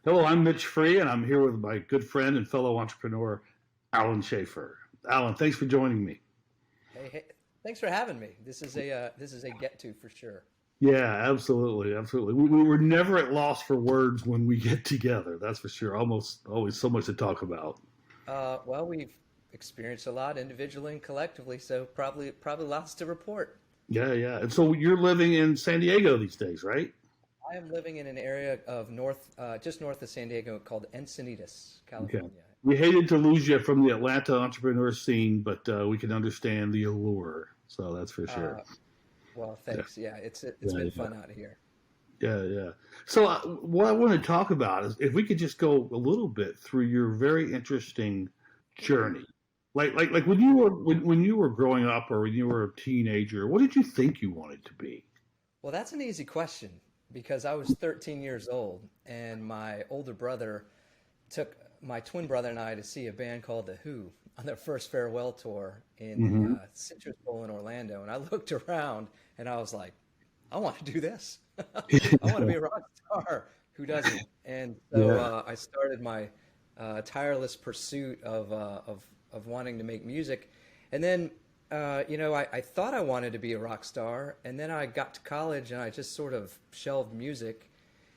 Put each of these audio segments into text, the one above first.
Hello, I'm Mitch Free, and I'm here with my good friend and fellow entrepreneur, Alan Schaefer. Alan, thanks for joining me. Hey, thanks for having me. This is a get to for sure. Yeah, absolutely, absolutely. We're never at loss for words when we get together. That's for sure. Almost always so much to talk about. Well, we've experienced a lot individually and collectively, so probably lots to report. Yeah, yeah. And so you're living in San Diego these days, right? I am living in an area of just north of San Diego called Encinitas, Okay. California. We hated to lose you from the Atlanta entrepreneur scene, but we can understand the allure. So that's for sure. Uh, well, Yeah, thanks. Yeah, it's yeah, been yeah. fun out here. Yeah, yeah. So what I want to talk about is if we could just go a little bit through your very interesting journey. Like when you were growing up or when you were a teenager, what did you think you wanted to be? Well, that's an easy question because I was 13 years old and my older brother took my twin brother and I to see a band called The Who on their first farewell tour in the Hmm. Citrus Bowl in Orlando. And I looked around and I was like, I want to do this. I want to be a rock star. Who doesn't? And so Yeah. I started my tireless pursuit of wanting to make music. And then, I thought I wanted to be a rock star. And then I got to college and I just sort of shelved music.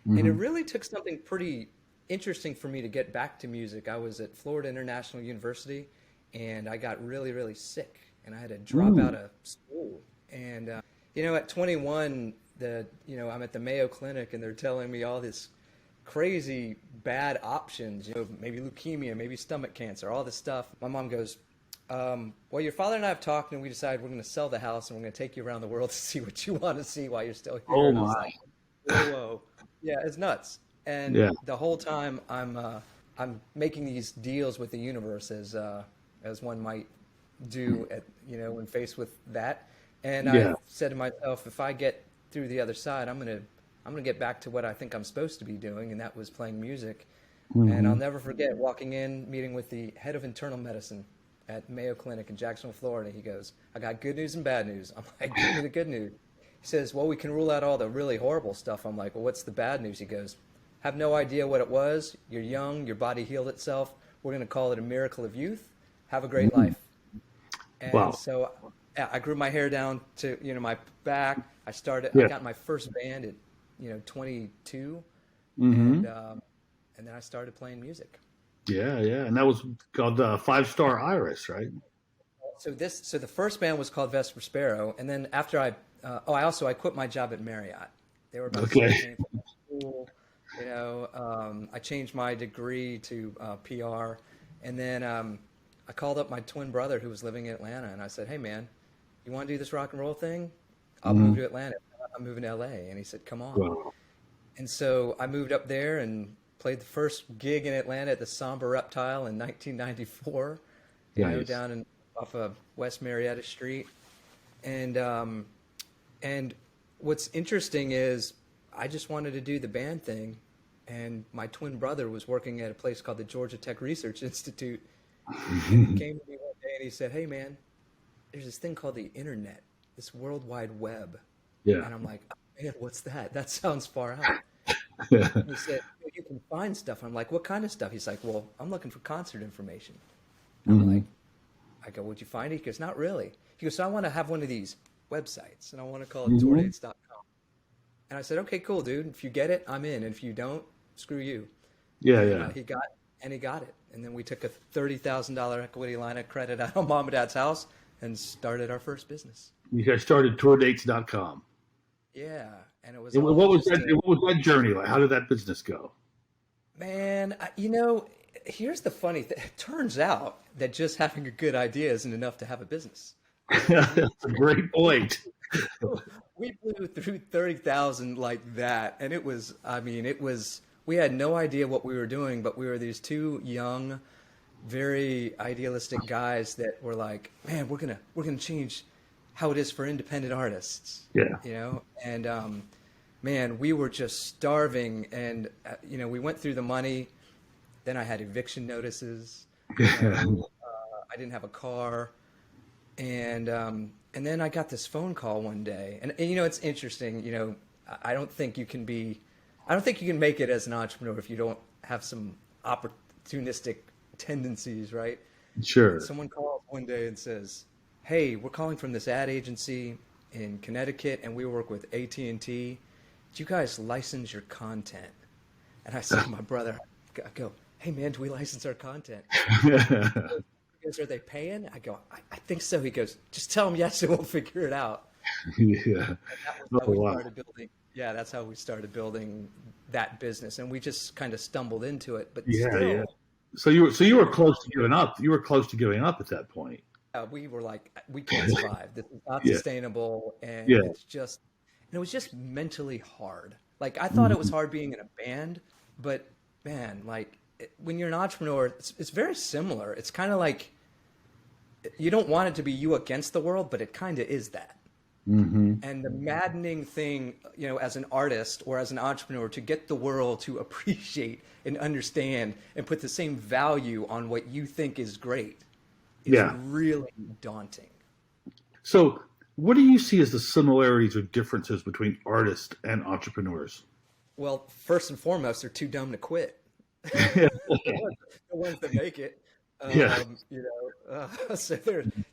And it Hmm. really took something pretty interesting for me to get back to music. I was at Florida International University and I got really, really sick and I had to drop out Mm. of school. And, at 21, I'm at the Mayo Clinic and they're telling me all this crazy bad options, maybe leukemia, maybe stomach cancer, all this stuff. My mom goes, well, your father and I have talked and we decided we're going to sell the house and we're going to take you around the world to see what you want to see while you're still here. Oh And I was my. like, whoa, whoa. Yeah, it's nuts. And Yeah. the whole time I'm making these deals with the universe as one might do when faced with that. And I Yeah. said to myself, if I get through the other side, I'm gonna get back to what I think I'm supposed to be doing, and that was playing music. And I'll Hmm. never forget walking in, meeting with the head of internal medicine at Mayo Clinic in Jacksonville, Florida. He goes, I got good news and bad news. I'm like, give me the good news. He says, well, we can rule out all the really horrible stuff. I'm like, well, what's the bad news? He goes, have no idea what it was. You're young. Your body healed itself. We're going to call it a miracle of youth. Have a great Mm. life. And Wow. so yeah, I grew my hair down to, my back. I Yeah. got my first band at, 22. Hmm. And, and then I started playing music. Yeah, yeah. And that was called Five Star Iris, right? So the first band was called Vesper Sparrow. And then after I quit my job at Marriott. They were about to Okay. start paying for my school. I changed my degree to PR, and then I called up my twin brother who was living in Atlanta, and I said, "Hey, man, you want to do this rock and roll thing? I'll move Hmm. to Atlanta. I'm moving to LA." And he said, "Come on." Wow. And so I moved up there and played the first gig in Atlanta at the Samba Reptile in 1994. Nice. Down off of West Marietta Street, and and what's interesting is I just wanted to do the band thing, and my twin brother was working at a place called the Georgia Tech Research Institute, and he came to me one day and he said, "Hey man, there's this thing called the internet, this World Wide Web," Yeah. and I'm like, oh, "Man, what's that? That sounds far out." Yeah. And he said, "Well, you can find stuff." I'm like, "What kind of stuff?" He's like, "Well, I'm looking for concert information." I'm Hmm. like, I go, "Would you find it?" He goes, "Not really." He goes, "So I want to have one of these websites, and I want to call it Hmm. tourdates.com." And I said, "Okay, cool, dude. If you get it, I'm in. And if you don't, screw you." Yeah, And yeah. he got it. And then we took a $30,000 equity line of credit out of mom and dad's house and started our first business. You guys started tourdates.com. Yeah, and it was And all what was just that? a What was that journey like? How did that business go? man. Here's the funny thing. It turns out that just having a good idea isn't enough to have a business. We That's a great point. we blew through 30,000 like that, and we had no idea what we were doing, but we were these two young, very idealistic guys that were like, man, we're gonna change how it is for independent artists, Yeah. and man, we were just starving, and we went through the money. Then I had eviction notices. I didn't have a car, and then I got this phone call one day, and it's interesting. I don't think you can be I don't think you can make it as an entrepreneur if you don't have some opportunistic tendencies, right? Sure. Someone calls one day and says, "Hey, we're calling from this ad agency in Connecticut, and we work with AT&T. Do you guys license your content?" And I said to my brother, I go, "Hey, man, do we license our content?" He goes, "Are they paying?" I go, I think so." He goes, "Just tell them yes, and we'll figure it out." Yeah. And that was how Oh, we wow. started building. Yeah, that's how we started building that business, and we just kind of stumbled into it. But Yeah, yeah. still, So you were close to giving up. You were close to giving up at that point. we were like, we can't survive. This is not Yeah. sustainable, and Yeah. and it was just mentally hard. Like I thought it was Mhm. hard being in a band, but man, when you're an entrepreneur, it's very similar. It's kind of like you don't want it to be you against the world, but it kind of is that. Mhm. And the maddening thing, as an artist or as an entrepreneur, to get the world to appreciate and understand and put the same value on what you think is great is Yeah. really daunting. So, what do you see as the similarities or differences between artists and entrepreneurs? Well, first and foremost, they're too dumb to quit. The ones that make it. Yeah. So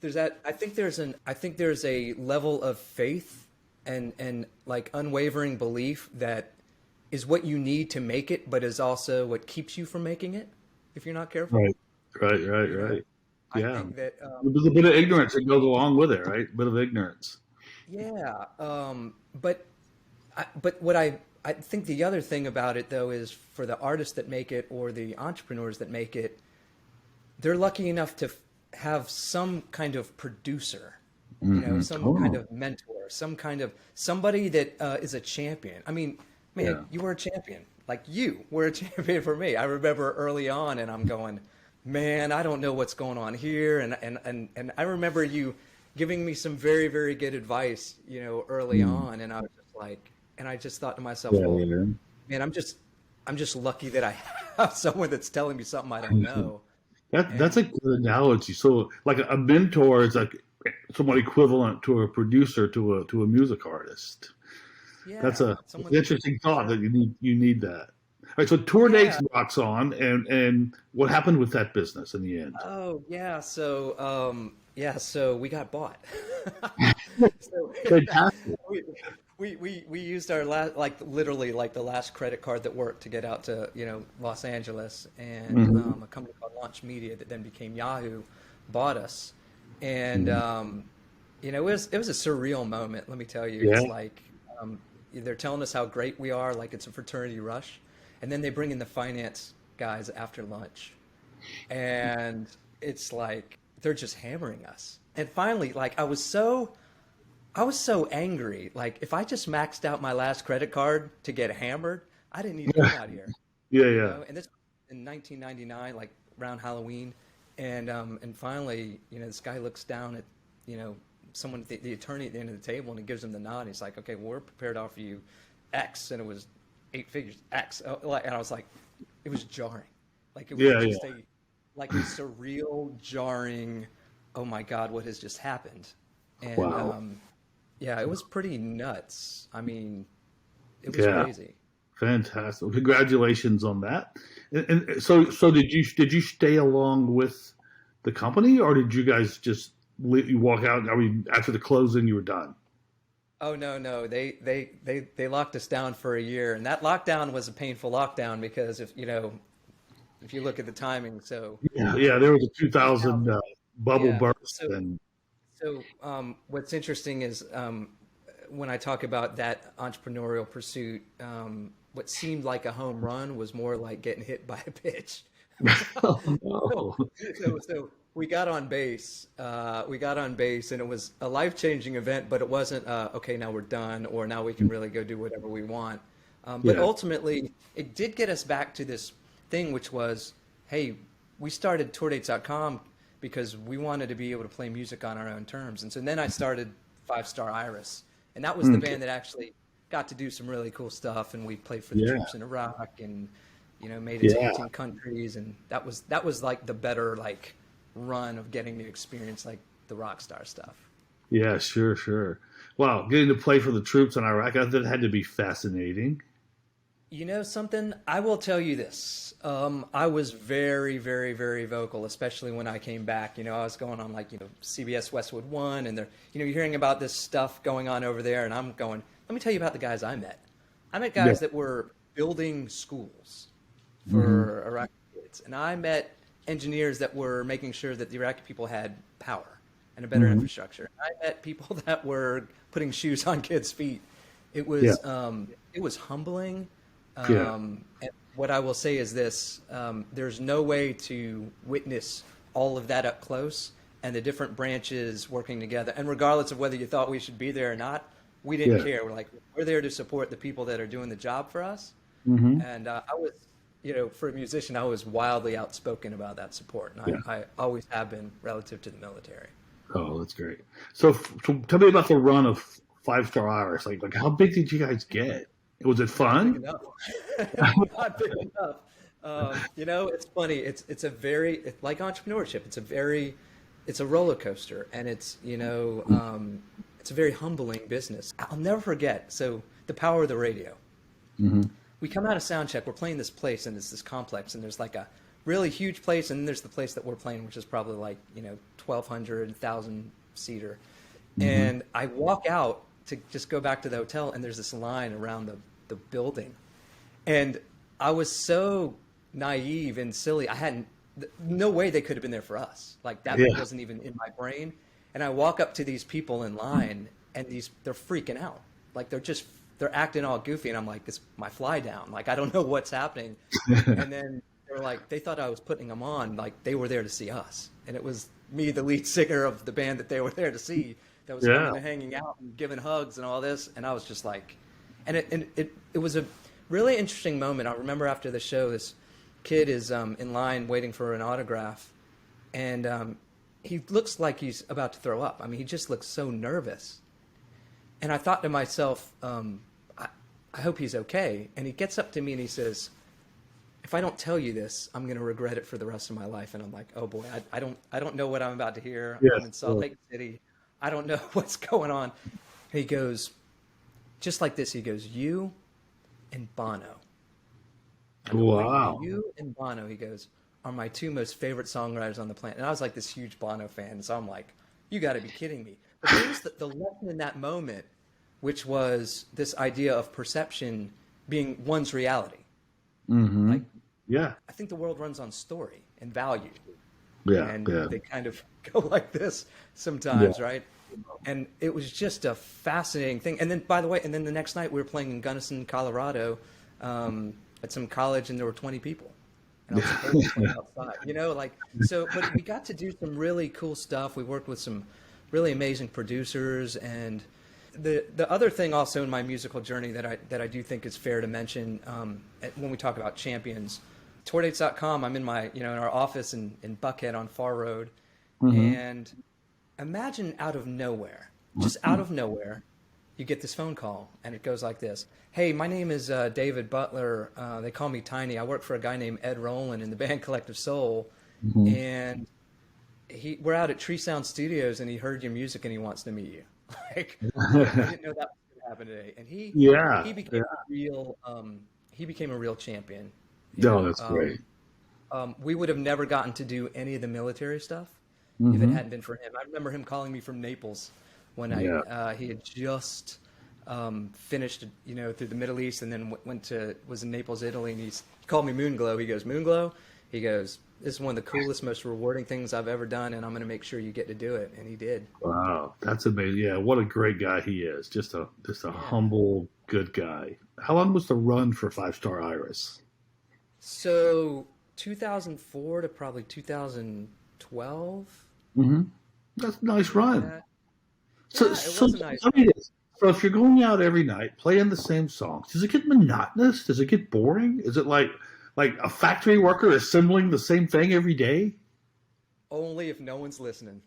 there's that. I think there's a level of faith and like unwavering belief that is what you need to make it, but is also what keeps you from making it if you're not careful. Right. Right. Right. You know, Right. I Yeah. think that There's a bit of ignorance that goes along with it, right? A bit of ignorance. yeah. But what I think the other thing about it though is for the artists that make it or the entrepreneurs that make it, they're lucky enough to have some kind of producer, some kind Oh, of mentor, some kind of somebody that is a champion. I mean, man, yeah. you were a champion. Like you were a champion for me. I remember early on, and I'm going, man, I don't know what's going on here, and I remember you giving me some very very good advice, early Mm. on, and I was just like, and I just thought to myself, Yeah. well, Yeah. man, I'm just lucky that I have someone that's telling me something I don't know. That's And a good analogy. So, like a mentor is like somewhat equivalent to a producer to a music artist. That's yeah, a someone, interesting thought that you need that. All right, so tour dates yeah. rocks on, and what happened with that business in the end? Oh, yeah. So we got bought. So Fantastic. we, we used our last, like literally like the last credit card that worked to get out to, Los Angeles, and Hmm. a company called Launch Media that then became Yahoo bought us. And Hmm. it was a surreal moment, let me tell you. Yeah. It's like they're telling us how great we are, like it's a fraternity rush, and then they bring in the finance guys after lunch, and it's like they're just hammering us. And finally, like I was so angry. Like if I just maxed out my last credit card to get hammered, I didn't need to come out here, Yeah. Yeah. And this in 1999, like around Halloween, and finally, this guy looks down at, someone, the attorney at the end of the table, and he gives him the nod. He's like, "Okay, well, we're prepared to offer you X," and it was 8 figures X. And I was like, it was jarring, like it was Yeah. just a surreal, jarring. Oh my God, what has just happened? And Wow. yeah, it was pretty nuts. I mean, it was Yeah. crazy. Fantastic. Congratulations on that. And so did you stay along with the company, or did you guys just you walk out? I mean, after the closing, you were done. Oh no, no, they locked us down for a year, and that lockdown was a painful lockdown because if you look at the timing, so Yeah. Yeah. There was a 2000 2000, bubble yeah. burst, So and what's interesting is when I talk about that entrepreneurial pursuit, what seemed like a home run was more like getting hit by a pitch. oh So, no. so we got on base. We got on base, and it was a life-changing event. But it wasn't okay. Now we're done, or now we can really go do whatever we want. But Yeah. ultimately, it did get us back to this thing, which was, hey, we started tourdates.com because we wanted to be able to play music on our own terms. And so then I started Five Star Iris, and that was the Okay. band that actually got to do some really cool stuff. And we played for the Yeah. troops in Iraq, and made it to Yeah. 18 countries, and that was like the better like run of getting to experience like the rock star stuff. Yeah. Sure. Sure. Wow. Getting to play for the troops in Iraq, that had to be fascinating. You know something? I will tell you this. I was very, very, very vocal, especially when I came back. You know, I was going on like, CBS Westwood One, and you're hearing about this stuff going on over there, and I'm going, let me tell you about the guys I met. I met Yeah. guys that were building schools Hmm. for Iraqi kids, and I met engineers that were making sure that the Iraqi people had power and a better Hmm. infrastructure. I met people that were putting shoes on kids' feet. Yeah. It was humbling. Yeah. And what I will say is this: there's no way to witness all of that up close and the different branches working together. And regardless of whether you thought we should be there or not, we didn't Yeah. care. We're there to support the people that are doing the job for us. Hmm. And I was, for a musician, I was wildly outspoken about that support, and Yeah. I always have been relative to the military. Oh, that's great. So tell me about the run of 5 Star Iris. Like how big did you guys get? Was it Not big fun? enough. Not big enough. It's funny. It's like entrepreneurship. It's a roller coaster, and it's a very humbling business. I'll never forget. So the power of the radio. Hmm. We come out of sound check. We're playing this place, and it's this complex, and there's like a really huge place, and then there's the place that we're playing, which is probably like 1,200, 1,000 seater. Hmm. And I walk out to just go back to the hotel, and there's this line around the building. And I was so naive and silly. No way they could have been there for us. Like that Yeah. wasn't even in my brain. And I walk up to these people in line, and they're freaking out. Like they're acting all goofy, and I'm like, "This my fly down." Like I don't know what's happening. And then they're like, they thought I was putting them on. Like they were there to see us, and it was me, the lead singer of the band that they were there to see, that was Yeah. coming and hanging out and giving hugs and all this. And I was just like, it was a really interesting moment. I remember after the show, this kid is in line waiting for an autograph, and he looks like he's about to throw up. I mean, he just looks so nervous. And I thought to myself, I hope he's okay. And he gets up to me and he says, if I don't tell you this, I'm going to regret it for the rest of my life. And I'm like, oh boy, I don't know what I'm about to hear. I'm Yes. in Salt Lake City. I don't know what's going on. And he goes, just like this, he goes, you and Bono. I go, wait, Wow. you and Bono, he goes, are my two most favorite songwriters on the planet. And I was like this huge Bono fan. So I'm like, you got to be kidding me. But there was the lesson in that moment, which was this idea of perception being one's reality. Hmm. Like, Yeah. I think the world runs on story and value, Yeah. and Yeah. they kind of go like this sometimes, right? And it was just a fascinating thing. And then, by the way, and then the next night we were playing in Gunnison, Colorado, at some college, and there were 20 people, and I was the oldest one outside. But we got to do some really cool stuff. We worked with some really amazing producers, and the other thing also in my musical journey that I do think is fair to mention, when we talk about champions, tourdates.com, I'm in our office in Buckhead on Far Road, Hmm. and imagine just out of nowhere, you get this phone call, and it goes like this: hey, my name is David Butler, they call me Tiny, I work for a guy named Ed Rowland in the band Collective Soul, Hmm. and we're out at Tree Sound Studios, and he heard your music and he wants to meet you. Like, I didn't know that was going to happen today. And Yeah. he became a real champion. No, that's great. We would have never gotten to do any of the military stuff if it Hmm. hadn't been for him. I remember him calling me from Naples when Yeah. he had just finished, through the Middle East, and then was in Naples, Italy, and he called me Moonglow. He goes, Moonglow? He goes, this is one of the coolest, most rewarding things I've ever done, and I'm going to make sure you get to do it. And he did. Wow. That's amazing. Yeah. What a great guy he is. Just a Yeah. humble, good guy. How long was the run for 5 Star Iris? So 2004 to probably 2012. Hmm. That's a nice run. Yeah, So, yeah, it so was a nice tell me this. So if you're going out every night playing the same songs, does it get monotonous? Does it get boring? Is it like a factory worker assembling the same thing every day? only if no one's listening.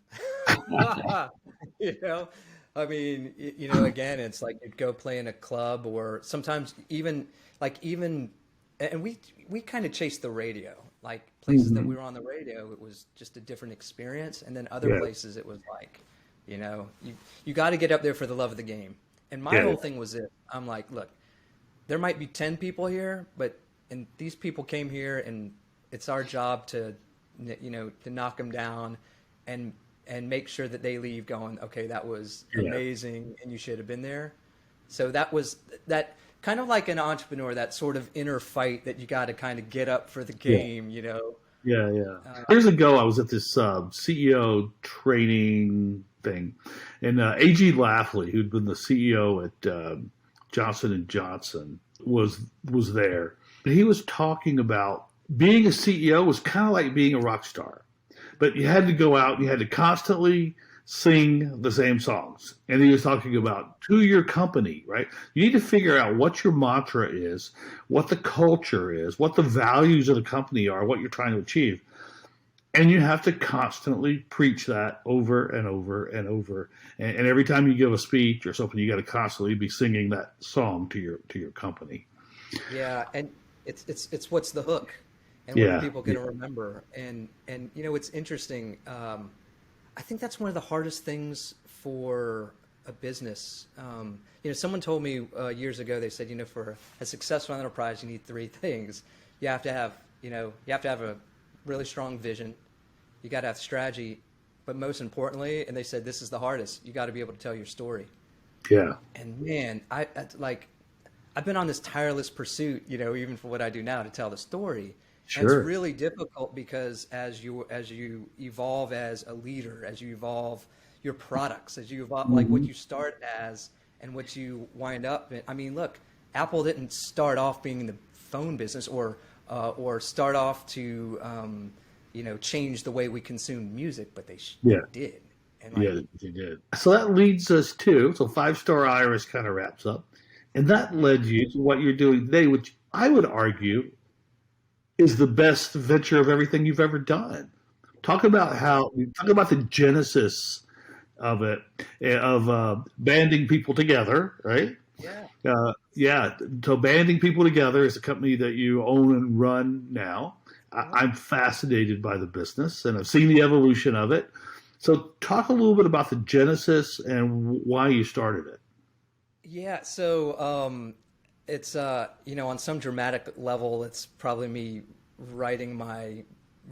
you know, I mean, again, it's like you'd go play in a club, or sometimes and we kind of chased the radio. Like places that Hmm. we were on the radio, it was just a different experience, and then other Yeah. places it was like, you got to get up there for the love of the game. And my Yeah. whole thing was this: I'm like, look, there might be 10 people here, and these people came here, and it's our job to, to knock them down and make sure that they leave going, okay, that was amazing, and you should have been there. So that was that kind of like an entrepreneur, that sort of inner fight that you got to kind of get up for the game, Yeah. Years ago, I was at this CEO training thing, and A.G. Lafley, who'd been the CEO at Johnson and Johnson, was there. He was talking about being a CEO was kind of like being a rock star, but you had to go out, you had to constantly sing the same songs. And he was talking about to your company, right? You need to figure out what your mantra is, what the culture is, what the values of the company are, what you're trying to achieve. And you have to constantly preach that over and over and over. And every time you give a speech or something, you got to constantly be singing that song to your company. Yeah, and it's what's the hook, and what are people going to remember? And it's interesting. I think that's one of the hardest things for a business. Someone told me years ago. They said, for a successful enterprise, you need three things. You have to have a really strong vision. You got to have strategy, but most importantly, and they said this is the hardest, you got to be able to tell your story. Yeah. And man, I've been on this tireless pursuit, even for what I do now, to tell the story. Sure. And it's really difficult because as you evolve as a leader, as you evolve your products, as you evolve, like what you start as and what you wind up in. I mean, look, Apple didn't start off being in the phone business or start off to change the way we consume music, but they did. And they did. So that leads us to, Five Star Iris kind of wraps up. And that led you to what you're doing today, which I would argue is the best venture of everything you've ever done. Talk about the genesis of it, of banding people together, right? Yeah. So banding people together is a company that you own and run now. I'm fascinated by the business, and I've seen the evolution of it. So talk a little bit about the genesis and why you started it. Yeah, so it's on some dramatic level, it's probably me righting my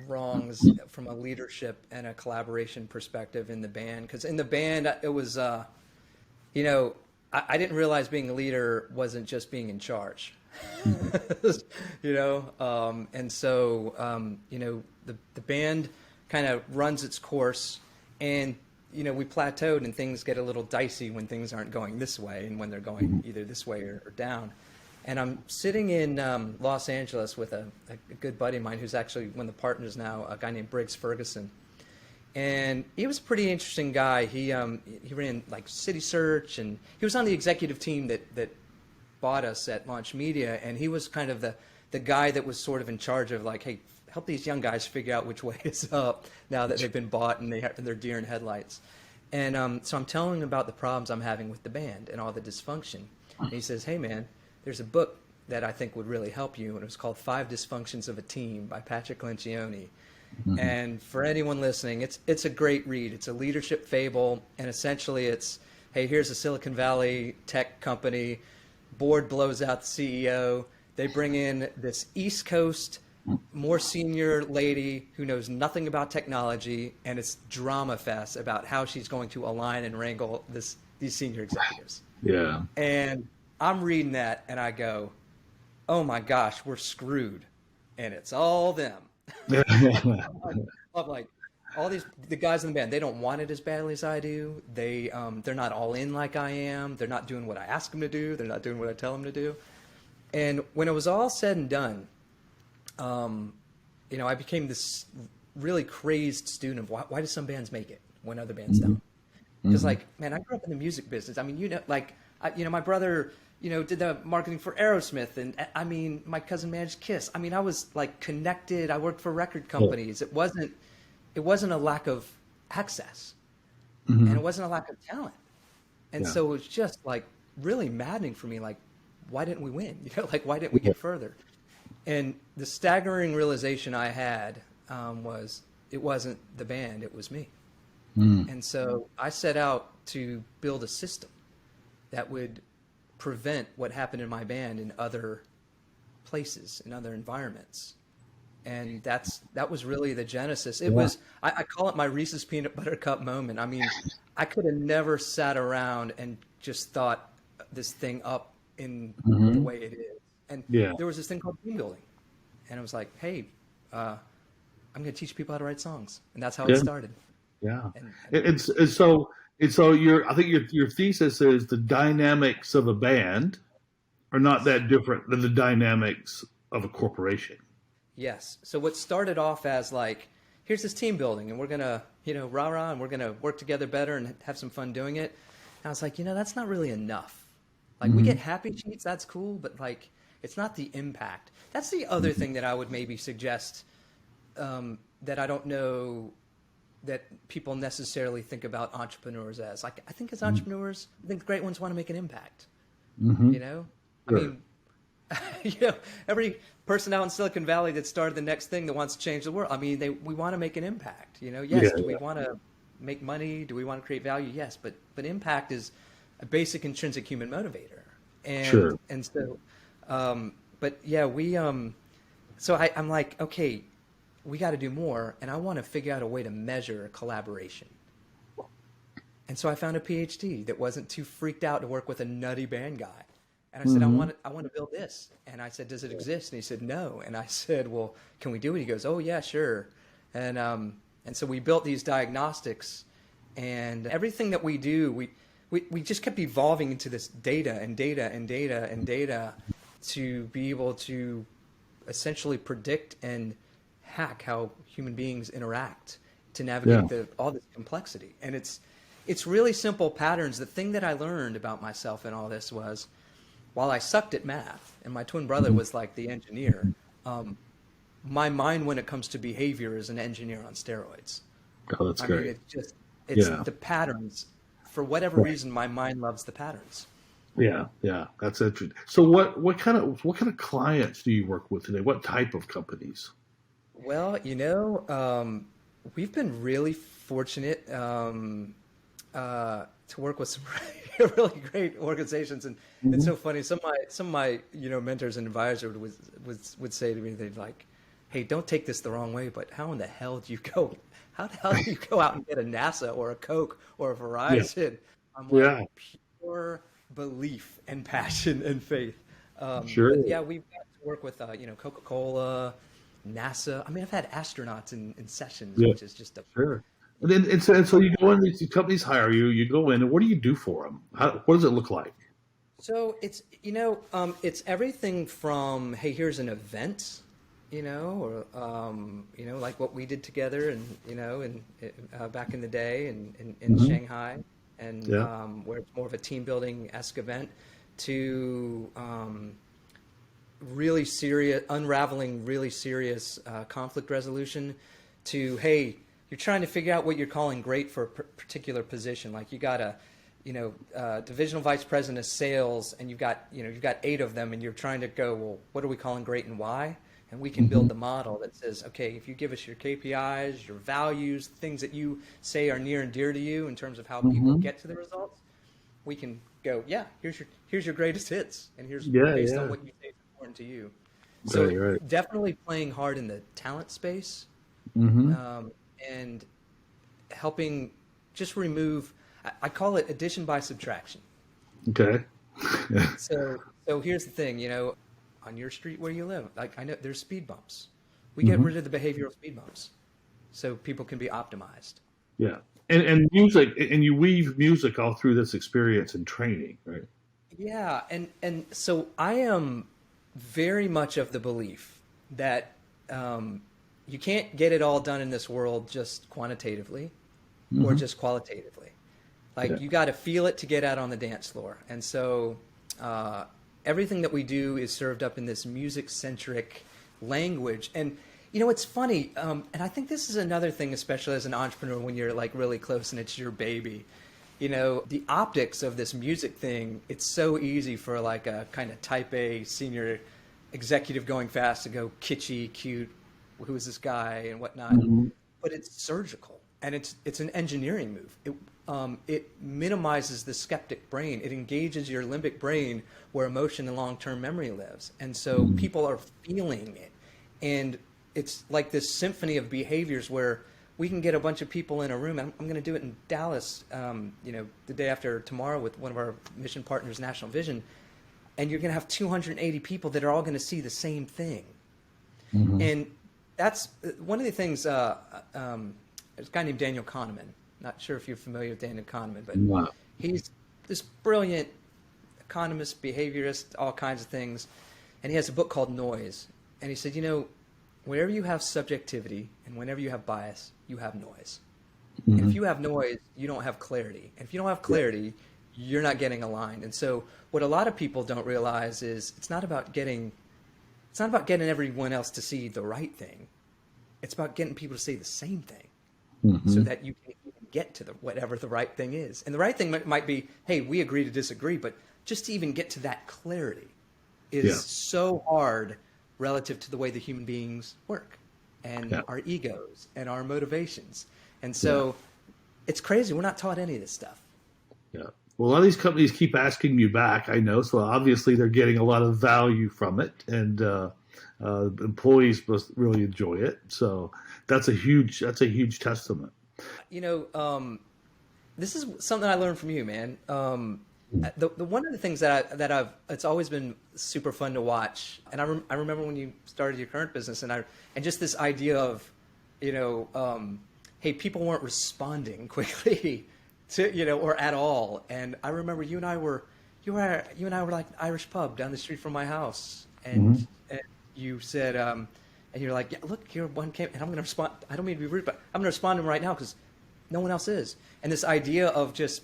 wrongs from a leadership and a collaboration perspective in the band. Because in the band, it was, I didn't realize being a leader wasn't just being in charge. And so the band kind of runs its course, and we plateaued, and things get a little dicey when things aren't going this way and when they're going either this way or down. And I'm sitting in Los Angeles with a good buddy of mine who's actually one of the partners now, a guy named Briggs Ferguson. And he was a pretty interesting guy. He ran like City Search, and he was on the executive team that bought us at Launch Media. And he was kind of the guy that was sort of in charge of like, hey, help these young guys figure out which way is up now that they've been bought and they're deer in headlights. And so I'm telling him about the problems I'm having with the band and all the dysfunction. And he says, hey, man, there's a book that I think would really help you. And it was called 5 Dysfunctions of a Team by Patrick Lencioni. Mm-hmm. And for anyone listening, it's a great read. It's a leadership fable. And essentially it's, hey, here's a Silicon Valley tech company. Board blows out the CEO. They bring in this East Coast more senior lady who knows nothing about technology, and it's drama fest about how she's going to align and wrangle these senior executives. Yeah. And I'm reading that, and I go, oh my gosh, we're screwed, and it's all them. I'm like, the guys in the band, they don't want it as badly as I do. They're not all in like I am. They're not doing what I ask them to do. They're not doing what I tell them to do. And when it was all said and done, I became this really crazy student of why do some bands make it when other bands don't? Because man, I grew up in the music business. I mean, my brother, did the marketing for Aerosmith, and I mean, my cousin managed Kiss. I mean, I was like connected. I worked for record companies. It wasn't a lack of access, and it wasn't a lack of talent. And so it was just like really maddening for me. Like, why didn't we win? Why didn't we get further? And the staggering realization I had was it wasn't the band, it was me. And so I set out to build a system that would prevent what happened in my band in other places, in other environments. And that was really the genesis. It was, I call it my Reese's peanut butter cup moment. I mean, I could have never sat around and just thought this thing up in the way it is. And there was this thing called team building. And it was like, hey, I'm going to teach people how to write songs. And that's how it started. Yeah. So I think your thesis is the dynamics of a band are not that different than the dynamics of a corporation. Yes. So what started off as like, here's this team building and we're going to, rah-rah, and we're going to work together better and have some fun doing it. And I was like, that's not really enough. Like we get happy sheets, that's cool, but like, it's not the impact. That's the other thing that I would maybe suggest that I don't know that people necessarily think about entrepreneurs as. Like, I think as entrepreneurs, I think great ones want to make an impact. I mean, every person out in Silicon Valley that started the next thing that wants to change the world. I mean, we want to make an impact. Yes. Do we want to make money? Do we want to create value? Yes, but impact is a basic intrinsic human motivator. And so, but yeah, so I'm like, okay, we got to do more, and I want to figure out a way to measure collaboration. And so I found a PhD that wasn't too freaked out to work with a nutty band guy. And I said, I want to build this. And I said, does it exist? And he said, no. And I said, well, can we do it? He goes, oh yeah, sure. And so we built these diagnostics, and everything that we do, we just kept evolving into this data to be able to essentially predict and hack how human beings interact to navigate all this complexity. And it's really simple patterns. The thing that I learned about myself in all this was, while I sucked at math and my twin brother was like the engineer, my mind when it comes to behavior is an engineer on steroids. Oh, that's great. I mean, it's the patterns. For whatever reason, my mind loves the patterns. Yeah, that's interesting. So what kind of clients do you work with today? What type of companies? Well, we've been really fortunate to work with some really great organizations, and it's so funny. Some of my mentors and advisors would say to me, they'd like, "Hey, don't take this the wrong way, but how in the hell do you go? How the hell do you go out and get a NASA or a Coke or a Verizon?" I'm like, pure belief and passion and faith. Sure. But yeah, we've got to work with Coca-Cola, NASA. I mean, I've had astronauts in sessions, which is just sure. And so you go in, these companies hire you. You go in, and what do you do for them? What does it look like? So it's it's everything from, hey, here's an event, or like what we did together, and back in the day in Shanghai, and where it's more of a team building esque event, to really serious unraveling really serious conflict resolution, to, hey, you're trying to figure out what you're calling great for a particular position. Like you got a divisional vice president of sales, and you've got 8 of them, and you're trying to go, well, what are we calling great and why? And we can build the model that says, okay, if you give us your KPIs, your values, things that you say are near and dear to you in terms of how people get to the results, we can go, yeah, here's your greatest hits, and here's based on what you say is important to you. So definitely playing hard in the talent space, and helping just remove, I call it addition by subtraction. Okay. So here's the thing, on your street where you live, like I know there's speed bumps. We get rid of the behavioral speed bumps so people can be optimized. Yeah. And music, and you weave music all through this experience and training, right? Yeah. And so I am very much of the belief that you can't get it all done in this world just quantitatively or just qualitatively. Like you got to feel it to get out on the dance floor. And so everything that we do is served up in this music-centric language. And, it's funny, and I think this is another thing, especially as an entrepreneur, when you're like really close and it's your baby. The optics of this music thing, it's so easy for like a kind of type A senior executive going fast to go kitschy, cute, who is this guy and whatnot. But it's surgical, and it's an engineering move. it minimizes the skeptic brain. It engages your limbic brain where emotion and long-term memory lives. And so people are feeling it. And it's like this symphony of behaviors where we can get a bunch of people in a room. I'm going to do it in Dallas, the day after tomorrow with one of our mission partners, National Vision. And you're going to have 280 people that are all going to see the same thing. And that's one of the things, there's a guy named Daniel Kahneman. Not sure if you're familiar with Daniel Kahneman, but he's this brilliant economist, behaviorist, all kinds of things. And he has a book called Noise. And he said, wherever you have subjectivity and whenever you have bias, you have noise. And if you have noise, you don't have clarity. And if you don't have clarity, you're not getting aligned. And so what a lot of people don't realize is it's not about getting everyone else to see the right thing. It's about getting people to say the same thing so that you can get to whatever the right thing is. And the right thing might be, hey, we agree to disagree, but just to even get to that clarity is so hard relative to the way the human beings work and our egos and our motivations. And so it's crazy. We're not taught any of this stuff. Yeah. Well, a lot of these companies keep asking me back, I know. So obviously they're getting a lot of value from it, and employees must really enjoy it. So that's a huge testament. This is something I learned from you, man. The one of the things that it's always been super fun to watch, and I remember when you started your current business, and just this idea of, hey, people weren't responding quickly to, or at all. And I remember you and I were like an Irish pub down the street from my house, and you said, and you're like, yeah, look, here one came, and I'm going to respond. I don't mean to be rude, but I'm going to respond to him right now because no one else is. And this idea of just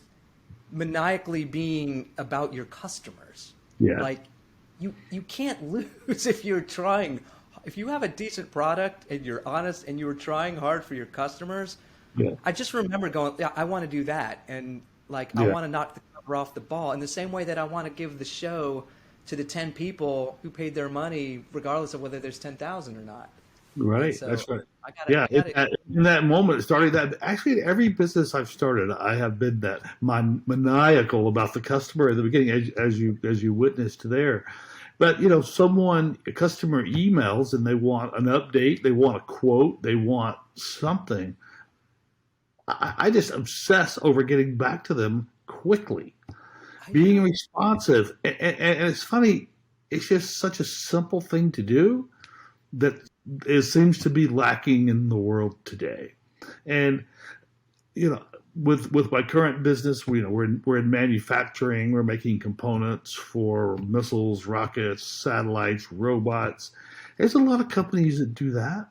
maniacally being about your customers. Yeah. Like you can't lose if you're trying. If you have a decent product and you're honest and you were trying hard for your customers, I just remember going, yeah, I want to do that. And like, I want to knock the cover off the ball in the same way that I want to give the show to the 10 people who paid their money, regardless of whether there's 10,000 or not. Right. So that's right. In that moment, starting that, actually, in every business I've started, I have been that maniacal about the customer at the beginning, as you witnessed there. But a customer emails and they want an update, they want a quote, they want something. I just obsess over getting back to them quickly, being responsive. And it's funny, it's just such a simple thing to do that it seems to be lacking in the world today. And, with my current business, we're in manufacturing, we're making components for missiles, rockets, satellites, robots. There's a lot of companies that do that.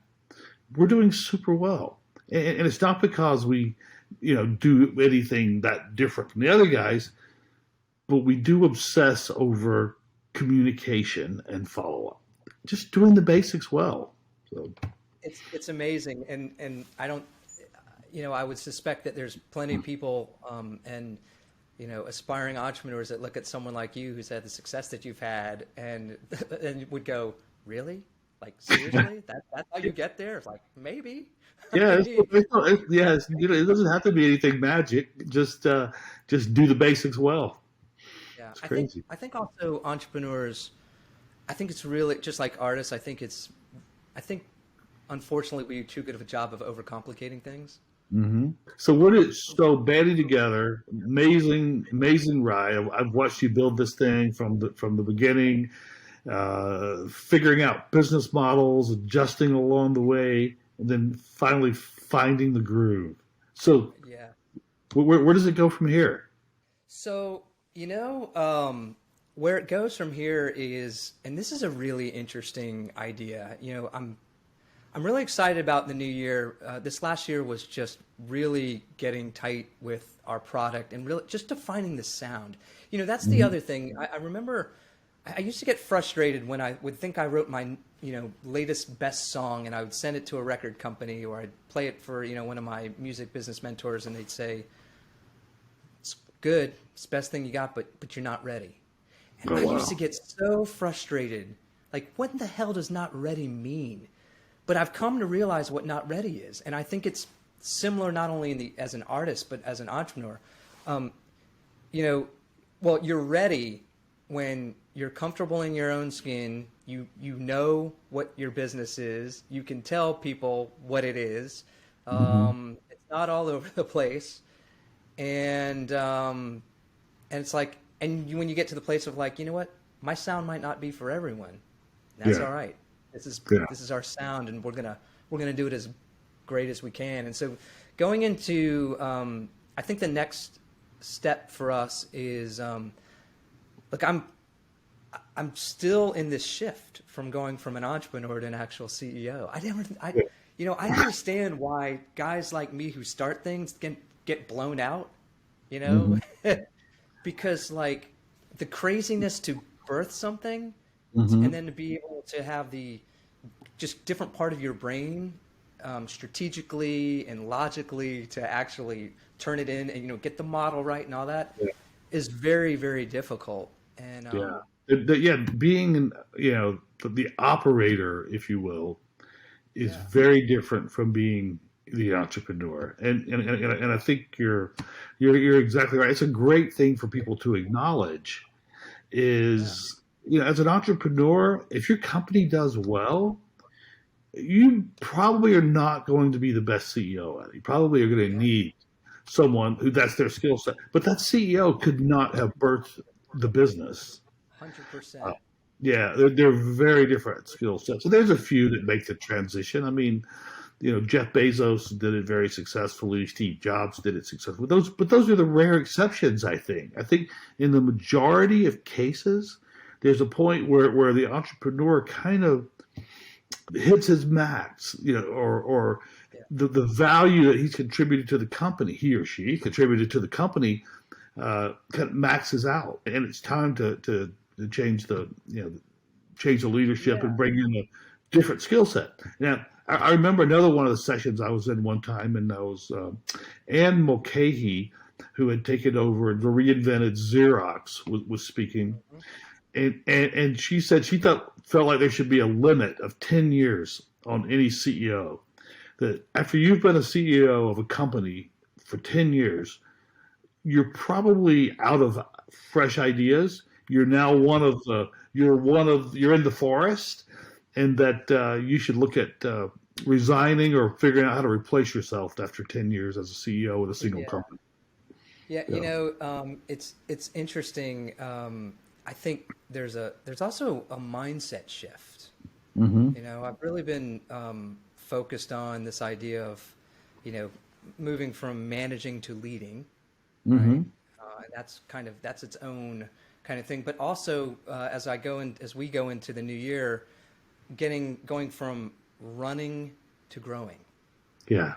We're doing super well. And it's not because we, do anything that different from the other guys, but we do obsess over communication and follow-up. Just doing the basics well. So it's amazing. And I don't, I would suspect that there's plenty of people and aspiring entrepreneurs that look at someone like you who's had the success that you've had and would go, really? Like, seriously? That's how you get there? It's like, maybe. Yeah, it doesn't have to be anything magic. Just do the basics well. Yeah, it's crazy. I think also entrepreneurs, I think it's really just like artists. I think unfortunately we do too good of a job of overcomplicating things. Mm-hmm. So banding together, amazing ride. I've watched you build this thing from the beginning, figuring out business models, adjusting along the way, and then finally finding the groove. So where does it go from here? So, where it goes from here is, and this is a really interesting idea. I'm really excited about the new year. This last year was just really getting tight with our product and really just defining the sound. That's the other thing. I remember I used to get frustrated when I would think I wrote my, latest best song and I would send it to a record company or I'd play it for, one of my music business mentors and they'd say, it's good, it's the best thing you got, but you're not ready. And I used to get so frustrated. Like, what the hell does not ready mean? But I've come to realize what not ready is. And I think it's similar not only as an artist but as an entrepreneur. You know, well, you're ready when you're comfortable in your own skin. You know what your business is. You can tell people what it is. It's not all over the place, and it's like, when you get to the place of like, you know what, my sound might not be for everyone. That's all right. This is our sound, and we're gonna do it as great as we can. And so, going into, I think the next step for us is, look, I'm still in this shift from going from an entrepreneur to an actual CEO. I understand why guys like me who start things get blown out, you know, because like the craziness to birth something and then to be able to have the just different part of your brain strategically and logically to actually turn it in and, you know, get the model right and all that is very, very difficult. And being, you know, the operator, if you will, is very different from being the entrepreneur. And I think you're exactly right. It's a great thing for people to acknowledge is, you know, as an entrepreneur, if your company does well, you probably are not going to be the best CEO at it. You probably are going to need someone who that's their skill set. But that CEO could not have birthed the business. 100%. They're very different skill sets. So there's a few that make the transition. I mean, you know, Jeff Bezos did it very successfully. Steve Jobs did it successfully. But those are the rare exceptions, I think. I think in the majority of cases, there's a point where the entrepreneur kind of hits his max, you know, or the value that he's contributed to the company, he or she contributed to the company, kind of maxes out, and it's time to change the leadership and bring in a different skill set. Now, I remember another one of the sessions I was in one time, and that was Anne Mulcahy, who had taken over and reinvented Xerox, was speaking. And she said she felt like there should be a limit of 10 years on any CEO. That after you've been a CEO of a company for 10 years, you're probably out of fresh ideas. You're now you're in the forest, and that you should look at resigning or figuring out how to replace yourself after 10 years as a CEO of a single company. Yeah, you know, it's interesting. I think there's also a mindset shift. You know, I've really been focused on this idea of, you know, moving from managing to leading. Right? That's its own kind of thing. But also, as we go into the new year, going from running to growing. Yeah.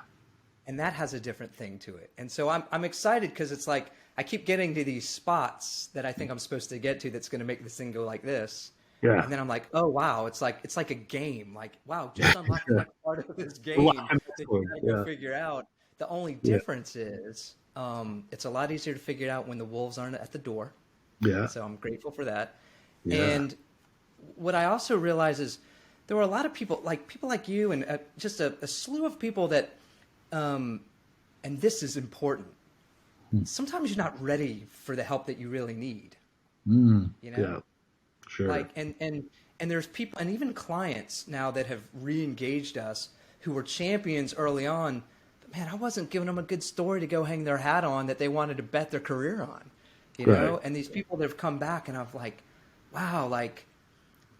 And that has a different thing to it. And so I'm excited because it's like I keep getting to these spots that I think I'm supposed to get to that's going to make this thing go like this. Yeah. And then I'm like, oh wow, it's like a game. Like, wow, just unlock that part of this game that you gotta figure out. The only difference is it's a lot easier to figure it out when the wolves aren't at the door. Yeah. So I'm grateful for that. Yeah. And what I also realize is there were a lot of people like you and just a slew of people that, and this is important. Sometimes you're not ready for the help that you really need. You know? Yeah, sure. Like, and there's people and even clients now that have re-engaged us who were champions early on. But man, I wasn't giving them a good story to go hang their hat on that they wanted to bet their career on, you know? And these people that have come back and I'm like, wow, like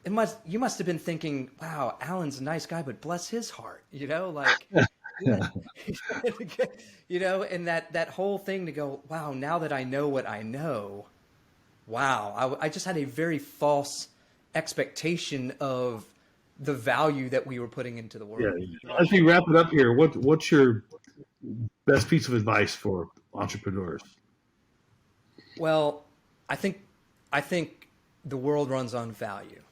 you must have been thinking, wow, Alan's a nice guy, but bless his heart, you know, like, you know, and that whole thing to go, wow, now that I know what I know, wow, I just had a very false expectation of the value that we were putting into the world. Yeah. As we wrap it up here, what's your best piece of advice for entrepreneurs? Well, I think the world runs on value.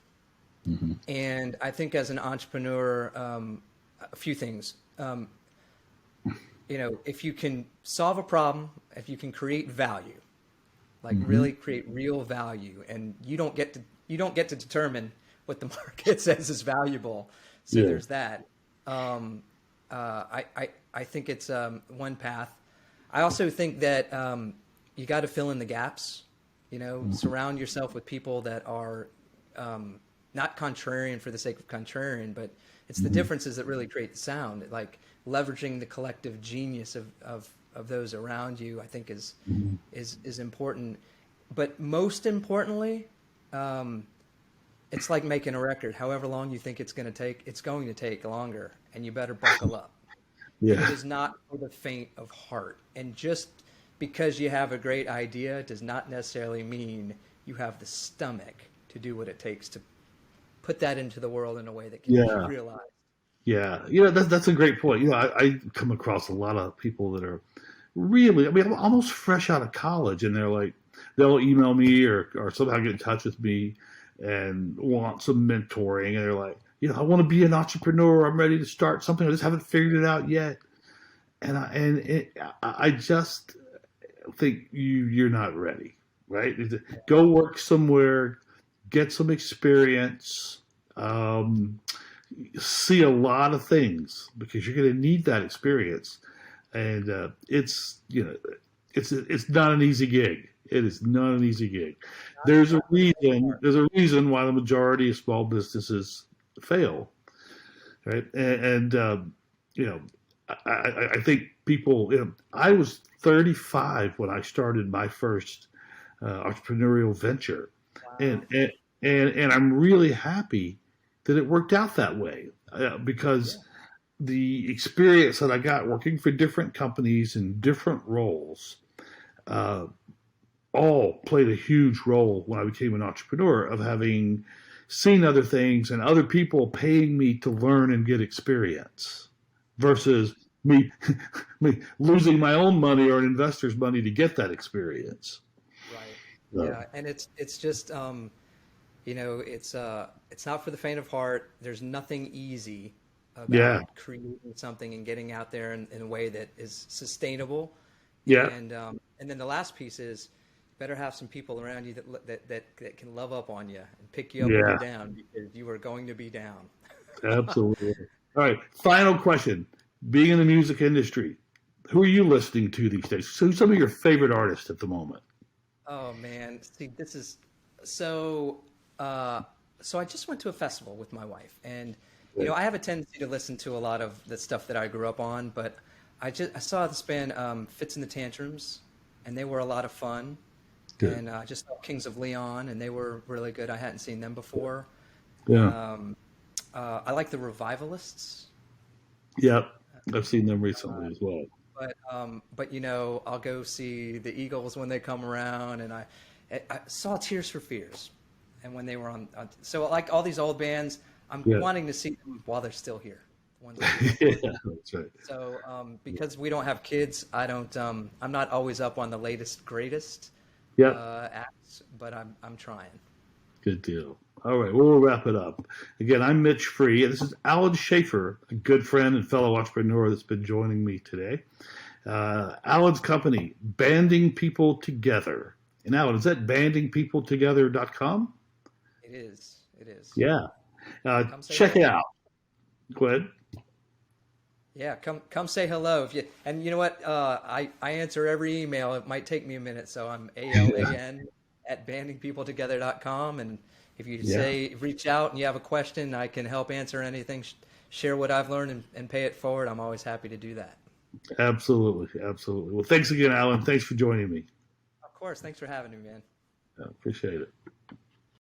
And I think as an entrepreneur, a few things. You know, if you can solve a problem, if you can create value, like really create real value, and you don't get to determine what the market says is valuable. So there's that. I think it's one path. I also think that you got to fill in the gaps. Surround yourself with people that are not contrarian for the sake of contrarian, but it's the differences that really create the sound. Like leveraging the collective genius of those around you, I think is important. But most importantly, it's like making a record. However long you think it's going to take longer, and you better buckle up. Yeah. It is not for the faint of heart. And just because you have a great idea does not necessarily mean you have the stomach to do what it takes to put that into the world in a way that can be realized. Yeah, that's a great point. I come across a lot of people that are really, almost fresh out of college, and they're like, they'll email me or somehow get in touch with me and want some mentoring, and they're like, I want to be an entrepreneur. I'm ready to start something. I just haven't figured it out yet. And I just think you're not ready, right? Go work somewhere, get some experience, see a lot of things, because you're going to need that experience. And it's not an easy gig. It is not an easy gig. There's a reason why the majority of small businesses fail, right? And I think people. I was 35 when I started my first entrepreneurial venture, Wow. and I'm really happy that it worked out that way, because the experience that I got working for different companies in different roles all played a huge role when I became an entrepreneur, of having seen other things and other people paying me to learn and get experience, versus me losing my own money or an investor's money to get that experience. Right. Yeah, and it's just it's not for the faint of heart. There's nothing easy about creating something and getting out there in a way that is sustainable. Yeah. And then the last piece is, better have some people around you that can love up on you and pick you up when you're down, because you are going to be down. Absolutely. All right. Final question. Being in the music industry, who are you listening to these days? Who's some of your favorite artists at the moment? Oh man, see, this is so. So I just went to a festival with my wife, and I have a tendency to listen to a lot of the stuff that I grew up on, but I saw this band, Fits in the Tantrums, and they were a lot of fun. Good. And I just saw Kings of Leon, and they were really good. I hadn't seen them before. Yeah. I like the Revivalists. Yep, I've seen them recently as well. But I'll go see the Eagles when they come around, and I saw Tears for Fears, and when they were on so like all these old bands, I'm wanting to see them while they're still here. Yeah, that's right. So because we don't have kids, I'm not always up on the latest greatest acts, but I'm trying. Good deal. All right, we'll wrap it up. Again, I'm Mitch Free. This is Alan Schaefer, a good friend and fellow entrepreneur that's been joining me today. Alan's company, Banding People Together. And Alan, is that bandingpeopletogether.com? It is. Yeah. Check it out. Go ahead. Yeah, come say hello. And you know what? I answer every email. It might take me a minute, so I'm ALAN at bandingpeopletogether.com. And if you reach out and you have a question, I can help answer anything, share what I've learned and pay it forward. I'm always happy to do that. Absolutely. Well, thanks again, Alan. Thanks for joining me. Of course. Thanks for having me, man. I appreciate it.